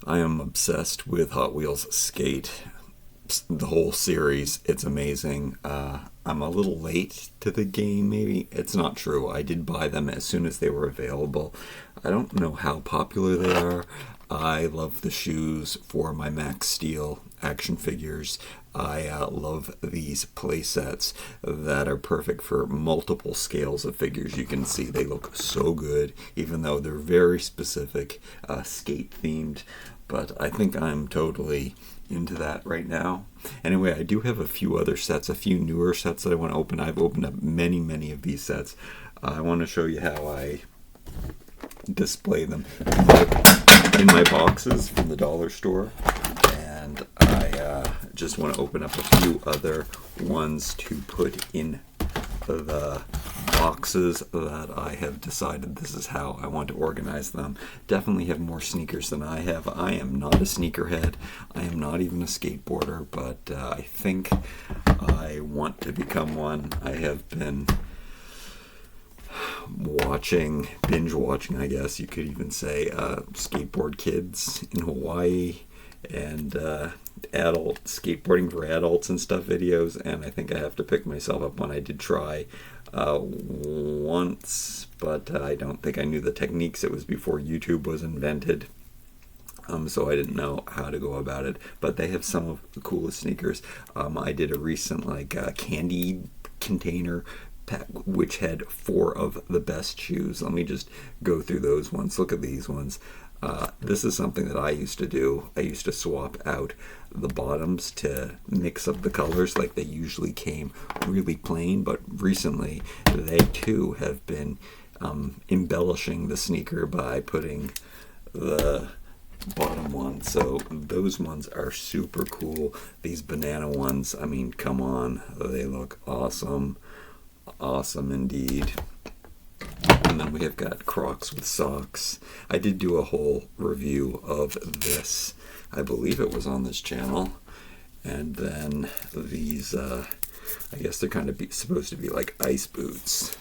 I am obsessed with Hot Wheels Skate, the whole series. It's amazing. I'm a little late to the game, maybe. It's not true. I did buy them as soon as they were available. I don't know how popular they are. I love the shoes for my Max Steel action figures. I love these playsets that are perfect for multiple scales of figures. You can see they look so good, even though they're very specific, skate themed. But I think I'm totally into that right now. Anyway, I do have a few other sets, a few newer sets that I want to open. I've opened up many of these sets. I want to show you how I display them in my boxes from the dollar store. And I just want to open up a few other ones to put in the boxes that I have decided this is how I want to organize them. Definitely have more sneakers than I have. I am not a sneakerhead. I am not even a skateboarder, but I think I want to become one. I have been binge watching, I guess you could even say, skateboard kids in Hawaii and adult skateboarding for adults and stuff videos, and I think I have to pick myself up one. I did try once, but I don't think I knew the techniques. It was before YouTube was invented, so I didn't know how to go about it. But they have some of the coolest sneakers. I did a recent candy container pack, which had 4 of the best shoes. Let me just go through those ones. Look at these ones. This is something that I used to do. I used to swap out the bottoms to mix up the colors. Like, they usually came really plain, but recently they too have been embellishing the sneaker by putting the bottom one. So those ones are super cool. These banana ones, I mean, come on, they look awesome. Awesome indeed. And then we have got Crocs with socks. I did do a whole review of this. I believe it was on this channel. And then these, I guess they're kind of supposed to be like ice boots,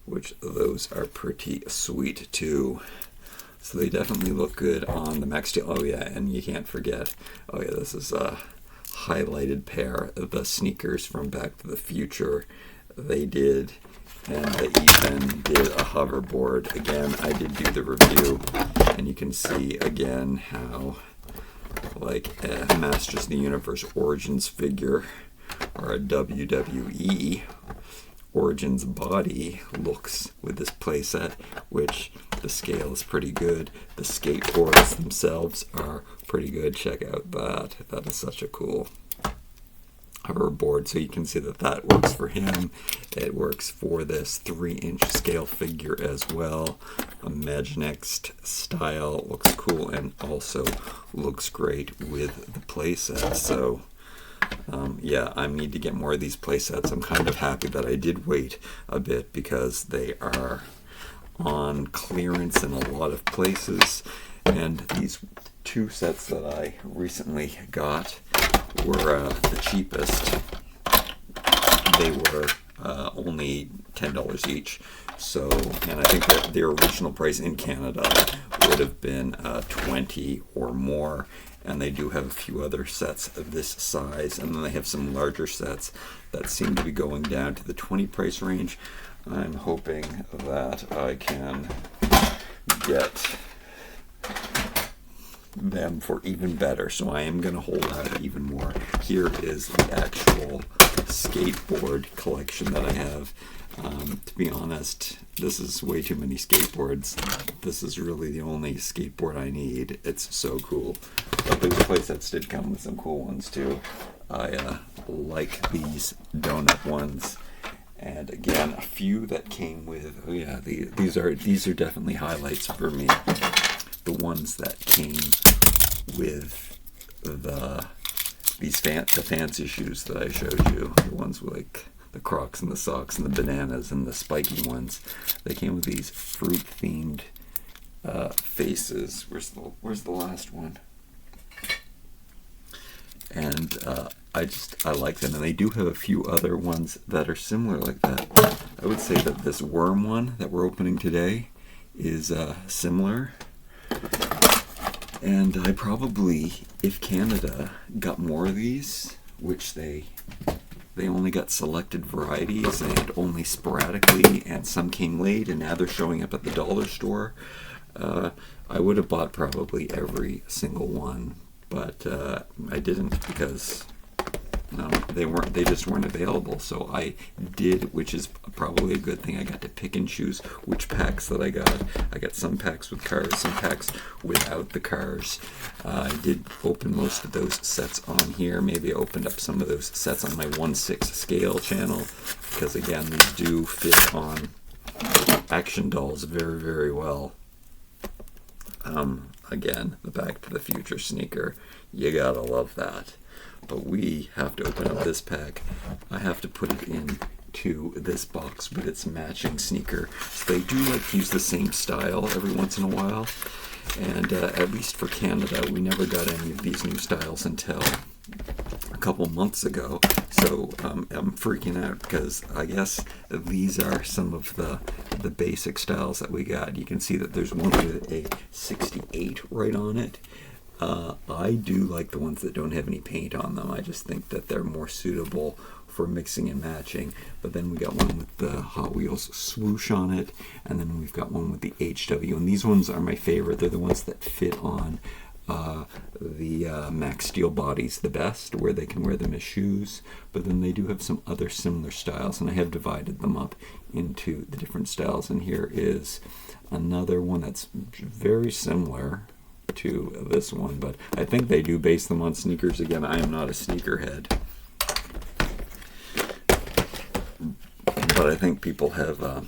which those are pretty sweet too. So they definitely look good on the Max Steel. Oh yeah, and you can't forget, oh yeah, this is a highlighted pair of the sneakers from Back to the Future. They did, and they even did a hoverboard. Again, I did do the review, and you can see again how like a Masters of the Universe Origins figure or a WWE Origins body looks with this playset, which the scale is pretty good. The skateboards themselves are pretty good. Check out that. That is such a cool hoverboard, so you can see that that works for him. It works for this 3-inch scale figure as well. Imaginext style, looks cool and also looks great with the playset. So yeah, I need to get more of these playsets. I'm kind of happy that I did wait a bit because they are on clearance in a lot of places, and these 2 sets that I recently got were the cheapest. They were only $10 each. So, and I think that their original price in Canada would have been $20 or more. And they do have a few other sets of this size, and then they have some larger sets that seem to be going down to the $20 price range. I'm hoping that I can get them for even better, so I am going to hold out even more. Here is the actual skateboard collection that I have. To be honest, this is way too many skateboards. This is really the only skateboard I need. It's so cool. But those playsets did come with some cool ones too. I like these donut ones. And again, a few that came with, oh yeah, these are definitely highlights for me. The ones that came with the fancy shoes that I showed you, the ones with like the Crocs and the socks and the bananas and the spiky ones, they came with these fruit themed faces. Where's the last one? And I like them, and they do have a few other ones that are similar like that. I would say that this worm one that we're opening today is similar. And I probably, if Canada got more of these, which they only got selected varieties and only sporadically, and some came late, and now they're showing up at the dollar store, I would have bought probably every single one, but I didn't because they just weren't available. So I did, which is probably a good thing. I got to pick and choose which packs that I got. I got some packs with cars, some packs without the cars. I did open most of those sets on here. Maybe I opened up some of those sets on my 1/6 scale channel, because again, these do fit on action dolls very, very well. Again, the Back to the Future sneaker, you gotta love that. But we have to open up this pack. I have to put it into this box with its matching sneaker. So they do like to use the same style every once in a while. And at least for Canada, we never got any of these new styles until a couple months ago. So I'm freaking out because I guess these are some of the basic styles that we got. You can see that there's one with a 68 right on it. I do like the ones that don't have any paint on them. I just think that they're more suitable for mixing and matching. But then we got one with the Hot Wheels swoosh on it, and then we've got one with the HW. And these ones are my favorite. They're the ones that fit on the Max Steel bodies the best, where they can wear them as shoes. But then they do have some other similar styles, and I have divided them up into the different styles. And here is another one that's very similar to this one, but I think they do base them on sneakers. Again, I am not a sneakerhead, but I think people have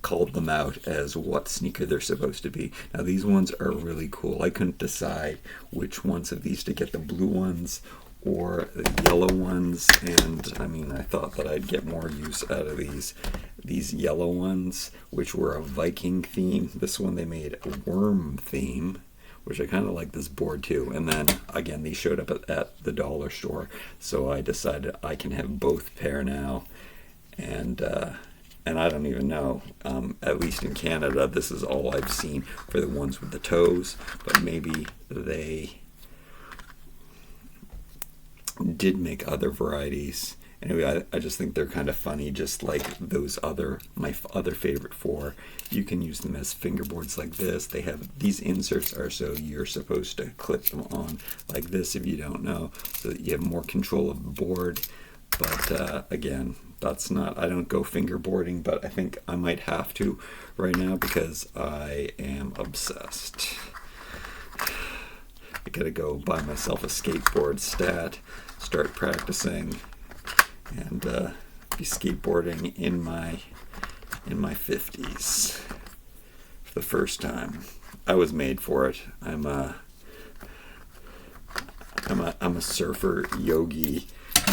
called them out as what sneaker they're supposed to be. Now these ones are really cool. I couldn't decide which ones of these to get, the blue ones or the yellow ones, and I mean, I thought that I'd get more use out of these yellow ones, which were a Viking theme. This one they made a worm theme, which I kind of like this board too. And then again, these showed up at the dollar store, so I decided I can have both pair now. And I don't even know, at least in Canada, this is all I've seen for the ones with the toes, but maybe they did make other varieties. Anyway, I just think they're kind of funny, just like those my other favorite four. You can use them as fingerboards like this. They have, these inserts are so you're supposed to clip them on like this if you don't know, so that you have more control of the board. But again, that's not, I don't go fingerboarding, but I think I might have to right now because I am obsessed. I gotta go buy myself a skateboard stat, start practicing, and be skateboarding in my 50s for the first time. I was made for it. I'm a surfer yogi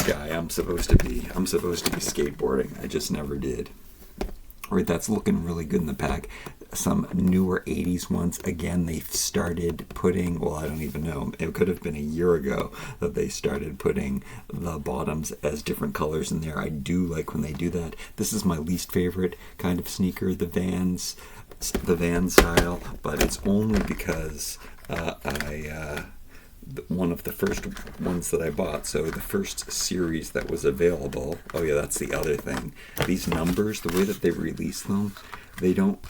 guy. I'm supposed to be skateboarding. I just never did. All right, that's looking really good in the pack. Some newer 80s ones. Again, they've started putting, well, I don't even know, it could have been a year ago that they started putting the bottoms as different colors in there. I do like when they do that. This is my least favorite kind of sneaker, the Van style, but it's only because one of the first ones that I bought, so the first series that was available. Oh yeah, that's the other thing. These numbers, the way that they release them, they don't,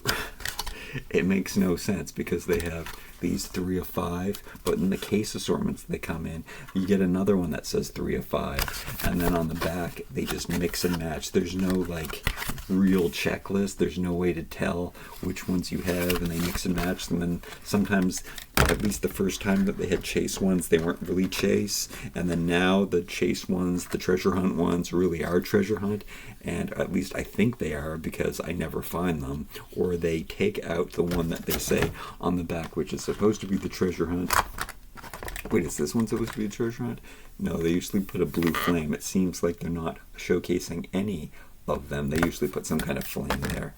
it makes no sense because they have these 3 of 5, but in the case assortments they come in, you get another one that says 3 of 5, and then on the back they just mix and match. There's no like real checklist. There's no way to tell which ones you have, and they mix and match them. And sometimes, at least the first time that they had chase ones, they weren't really chase, and then now the chase ones, the treasure hunt ones, really are treasure hunt, and at least I think they are because I never find them, or they take out the one that they say on the back, which is supposed to be the treasure hunt. Wait, is this one supposed to be the treasure hunt? No, they usually put a blue flame. It seems like they're not showcasing any of them. They usually put some kind of flame there.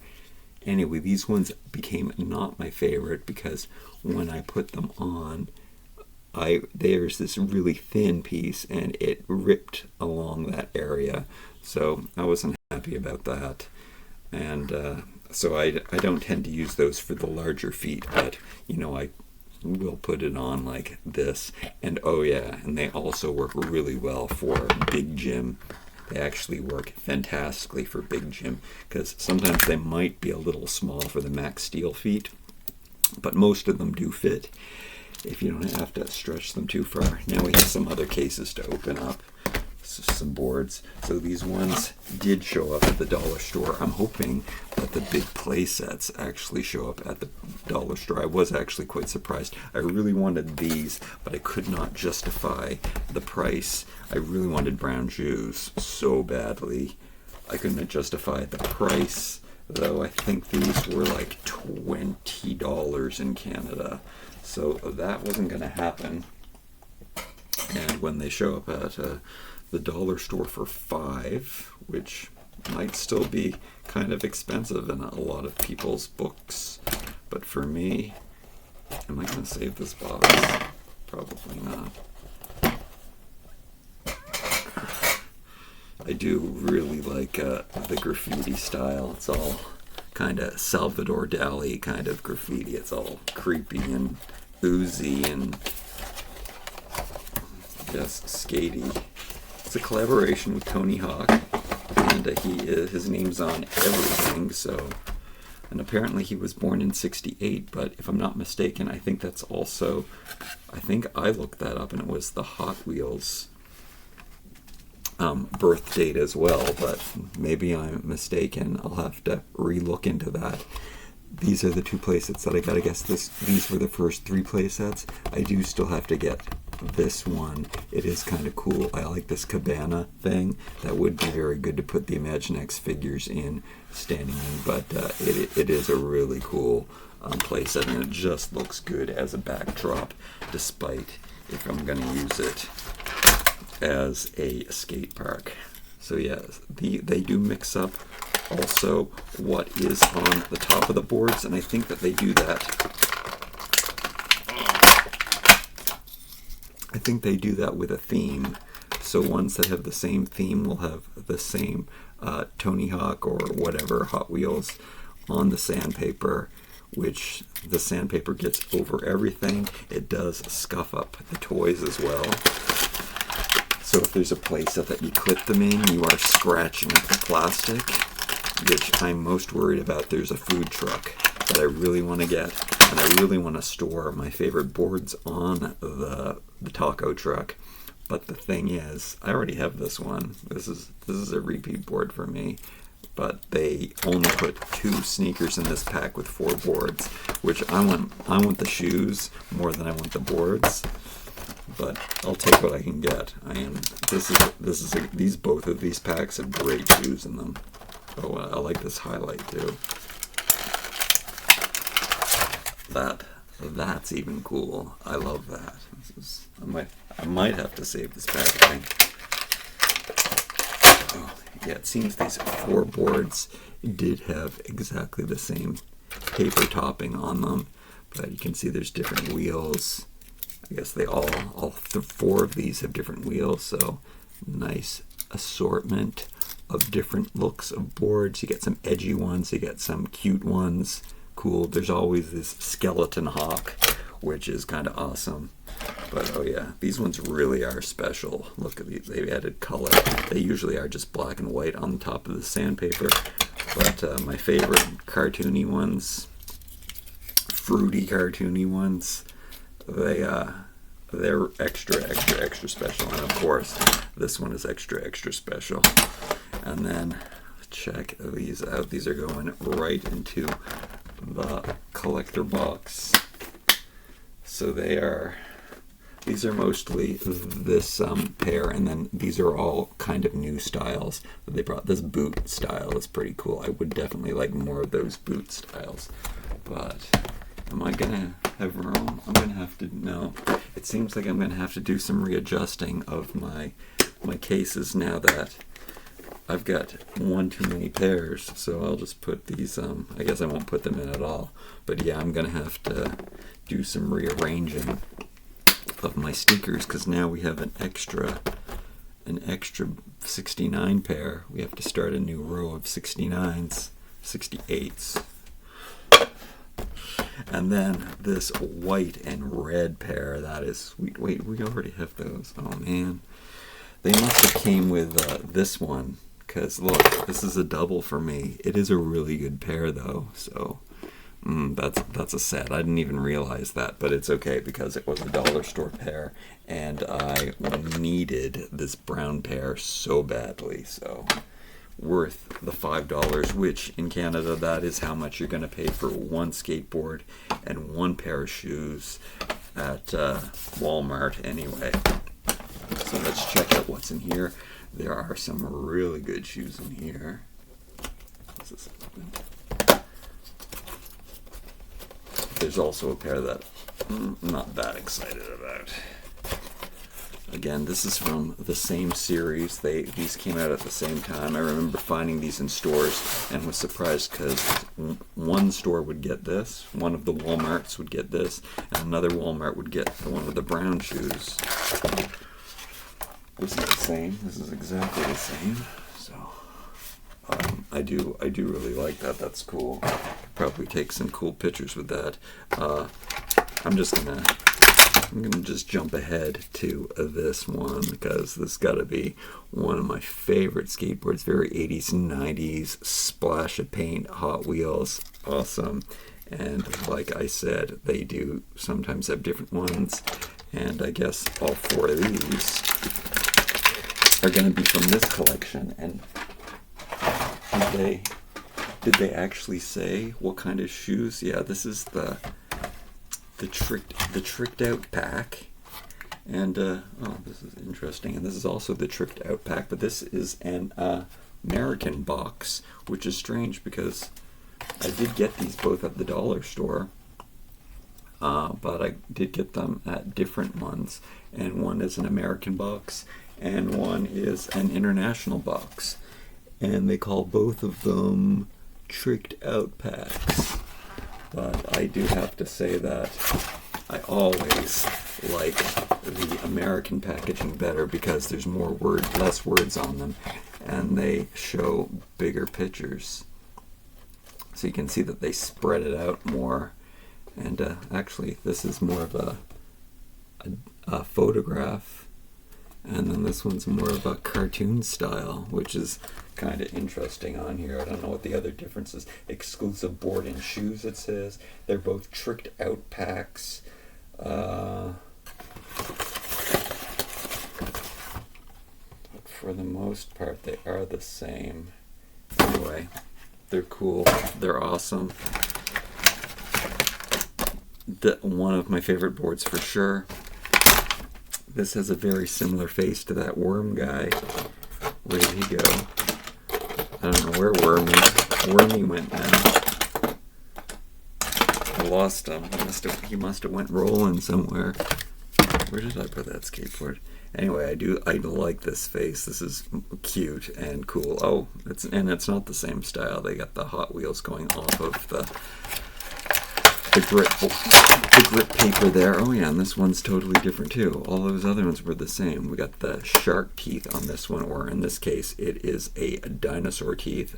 Anyway, these ones became not my favorite because when I put them on, there's this really thin piece and it ripped along that area. So I wasn't happy about that. And so I don't tend to use those for the larger feet, but you know, we'll put it on like this. And oh yeah, and they also work really well for big gym. They actually work fantastically for big gym, because sometimes they might be a little small for the Max Steel feet, but most of them do fit if you don't have to stretch them too far. Now we have some other cases to open up. Some boards. So these ones did show up at the dollar store. I'm hoping that the big play sets actually show up at the dollar store. I was actually quite surprised. I really wanted these, but I could not justify the price. I really wanted brown shoes so badly. I couldn't justify the price, though. I think these were like $20 in Canada. So that wasn't going to happen. And when they show up at the dollar store for $5, which might still be kind of expensive in a lot of people's books, but for me, am I going to save this box? Probably not. I do really like the graffiti style. It's all kind of Salvador Dali kind of graffiti. It's all creepy and oozy and just skatey. It's a collaboration with Tony Hawk, and his name's on everything. So, and apparently he was born in '68. But if I'm not mistaken, I think that's also. I think I looked that up, and it was the Hot Wheels birth date as well. But maybe I'm mistaken. I'll have to re-look into that. These are the 2 playsets that I gotta guess. These were the first 3 playsets. I do still have to get this one. It is kind of cool. I like this cabana thing. That would be very good to put the Imaginext figures in, standing in, but it is a really cool playset, and it just looks good as a backdrop, despite if I'm going to use it as a skate park. So yeah, they do mix up also what is on the top of the boards, and I think that they do that. I think they do that with a theme. So ones that have the same theme will have the same Tony Hawk or whatever Hot Wheels on the sandpaper, which the sandpaper gets over everything. It does scuff up the toys as well. So if there's a playset that you clip them in, you are scratching the plastic, which I'm most worried about. There's a food truck that I really want to get, and I really want to store my favorite boards on the taco truck. But the thing is, I already have this one. This is a repeat board for me. But they only put 2 sneakers in this pack with 4 boards, which I want the shoes more than I want the boards. But I'll take what I can get. Both of these packs have great shoes in them. Oh, I like this highlight too. That's even cool. I love that. I might have to save this packaging. Oh, yeah, it seems these 4 boards did have exactly the same paper topping on them, but you can see there's different wheels. I guess they all 4 of these have different wheels, so nice assortment of different looks of boards. You get some edgy ones, you get some cute ones. Cool. There's always this skeleton hawk, which is kind of awesome. But oh yeah, these ones really are special. Look at these. They've added color. They usually are just black and white on the top of the sandpaper. But my favorite cartoony ones, fruity cartoony ones, they're extra special. And of course, this one is extra special. And then check these out. These are going right into the collector box. So these are mostly this pair, and then these are all kind of new styles that they brought. This boot style is pretty cool. I would definitely like more of those boot styles. But am I gonna have room? I'm gonna have to, no. It seems like I'm gonna have to do some readjusting of my cases now that I've got one too many pairs. So I'll just put these, I guess I won't put them in at all. But yeah, I'm gonna have to do some rearranging of my sneakers, because now we have an extra 69 pair. We have to start a new row of 69s, 68s. And then this white and red pair, that is sweet. Wait, we already have those. Oh man, they must have came with this one, because look, this is a double for me. It is a really good pair though, so that's a set. I didn't even realize that, but it's okay because it was a dollar store pair and I needed this brown pair so badly, so worth the $5, which in Canada that is how much you're going to pay for one skateboard and one pair of shoes at Walmart anyway. So let's check out what's in here. There are some really good shoes in here. This is There's also a pair that I'm not that excited about. Again, this is from the same series. These came out at the same time. I remember finding these in stores and was surprised because one store would get this, one of the Walmarts would get this, and another Walmart would get the one with the brown shoes. This is the same. This is exactly the same. So I do really like that. That's cool. Probably take some cool pictures with that. I'm gonna just jump ahead to this one because this got to be one of my favorite skateboards. Very 80s and 90s, splash of paint, Hot Wheels, awesome. And like I said, they do sometimes have different ones, and I guess all four of these are going to be from this collection. And did they actually say what kind of shoes? Yeah, this is the tricked out pack, and oh, this is interesting. And this is also the tricked out pack, but this is an American box, which is strange because I did get these both at the dollar store, but I did get them at different ones, and one is an American box and one is an international box, and they call both of them tricked out packs. But I do have to say that I always like the American packaging better because there's less words on them, and they show bigger pictures. So you can see that they spread it out more. And actually, this is more of a photograph, and then this one's more of a cartoon style, which is kind of interesting on here. I don't know what the other difference is. Exclusive board and shoes, it says. They're both tricked out packs. But for the most part, they are the same. Anyway, they're cool. They're awesome. One of my favorite boards for sure. This has a very similar face to that worm guy. Where did he go? I don't know where Wormy went now. I lost him. He must have went rolling somewhere. Where did I put that skateboard? Anyway, I like this face. This is cute and cool. Oh, it's not the same style. They got the Hot Wheels going off of the grip paper there. Oh yeah, and this one's totally different too. All those other ones were the same. We got the shark teeth on this one, or in this case, it is a dinosaur teeth.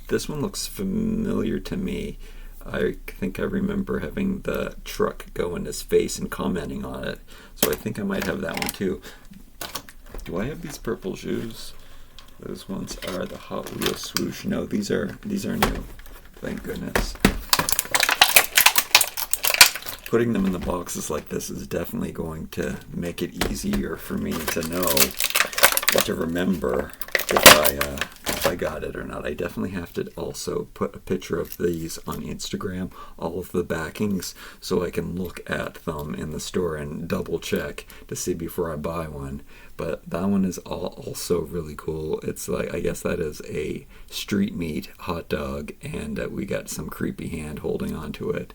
This one looks familiar to me. I think I remember having the truck go in his face and commenting on it. So I think I might have that one too. Do I have these purple shoes? Those ones are the Hot Wheels swoosh. No, these are new. Thank goodness. Putting them in the boxes like this is definitely going to make it easier for me to know, to remember if I got it or not. I definitely have to also put a picture of these on Instagram, all of the backings, so I can look at them in the store and double check to see before I buy one. But that one is also really cool. It's like, I guess that is a street meat hot dog, and we got some creepy hand holding onto it.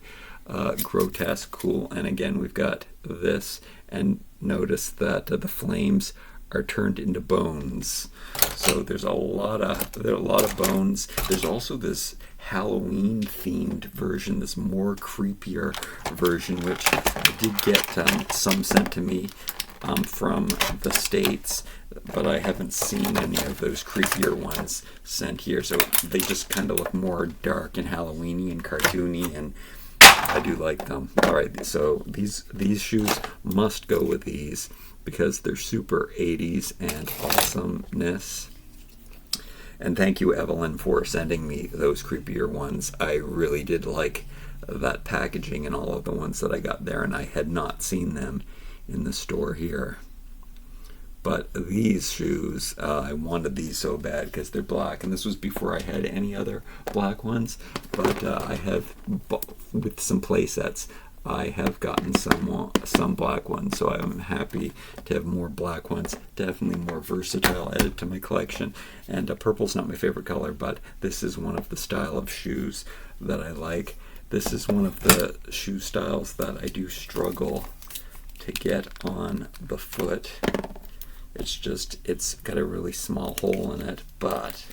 Grotesque, cool. And again, we've got this, and notice that the flames are turned into bones. So there's a lot of bones. There's also this Halloween themed version, this more creepier version, which I did get some sent to me from the States, but I haven't seen any of those creepier ones sent here. So they just kind of look more dark and Halloweeny and cartoony, and I do like them. All right, so these shoes must go with these because they're super 80s and awesomeness. And thank you, Evelyn, for sending me those creepier ones. I really did like that packaging and all of the ones that I got there, and I had not seen them in the store here. But these shoes, I wanted these so bad because they're black, and this was before I had any other black ones. But I have, with some playsets, I have gotten some black ones, so I'm happy to have more black ones. Definitely more versatile added to my collection. And purple's not my favorite color, but this is one of the style of shoes that I like. This is one of the shoe styles that I do struggle to get on the foot. It's got a really small hole in it, but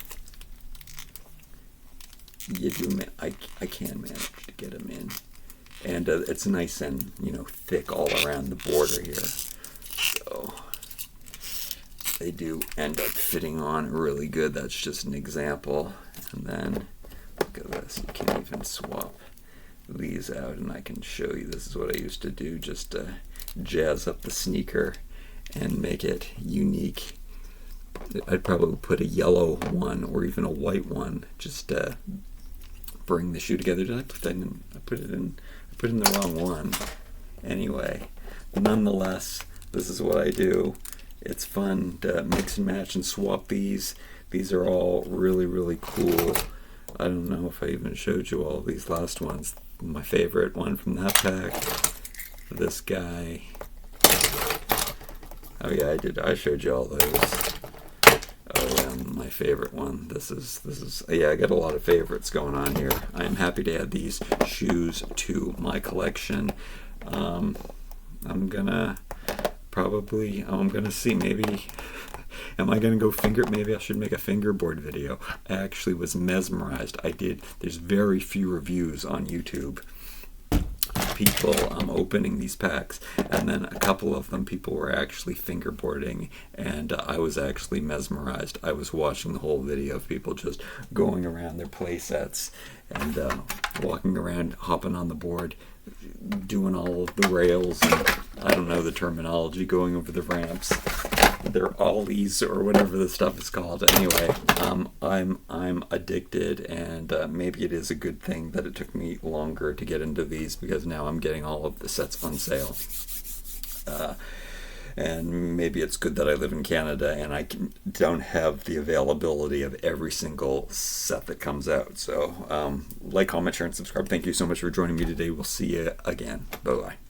I can manage to get them in. And it's nice and, thick all around the border here. So they do end up fitting on really good. That's just an example. And then, look at this. You can even swap these out, and I can show you. This is what I used to do, just to jazz up the sneaker and make it unique. I'd probably put a yellow one or even a white one just to bring the shoe together. Did I put that in? I put in the wrong one. Anyway, nonetheless, this is what I do. It's fun to mix and match and swap these. These are all really, really cool. I don't know if I even showed you all these last ones. My favorite one from that pack, this guy. Oh yeah, I did. I showed you all those. Oh yeah, my favorite one. This is. Yeah, I got a lot of favorites going on here. I am happy to add these shoes to my collection. I'm gonna see, maybe. Am I gonna go maybe I should make a fingerboard video. I actually was mesmerized. There's very few reviews on YouTube. People opening these packs, and then a couple of them people were actually fingerboarding, and I was actually mesmerized. I was watching the whole video of people just going around their play sets and walking around, hopping on the board, doing all of the rails, and I don't know the terminology, going over the ramps. They're ollies or whatever the stuff is called. Anyway, I'm addicted, and maybe it is a good thing that it took me longer to get into these, because now I'm getting all of the sets on sale. And maybe it's good that I live in Canada and I don't have the availability of every single set that comes out. So like, comment, share, and subscribe. Thank you so much for joining me today. We'll see you again. Bye-bye.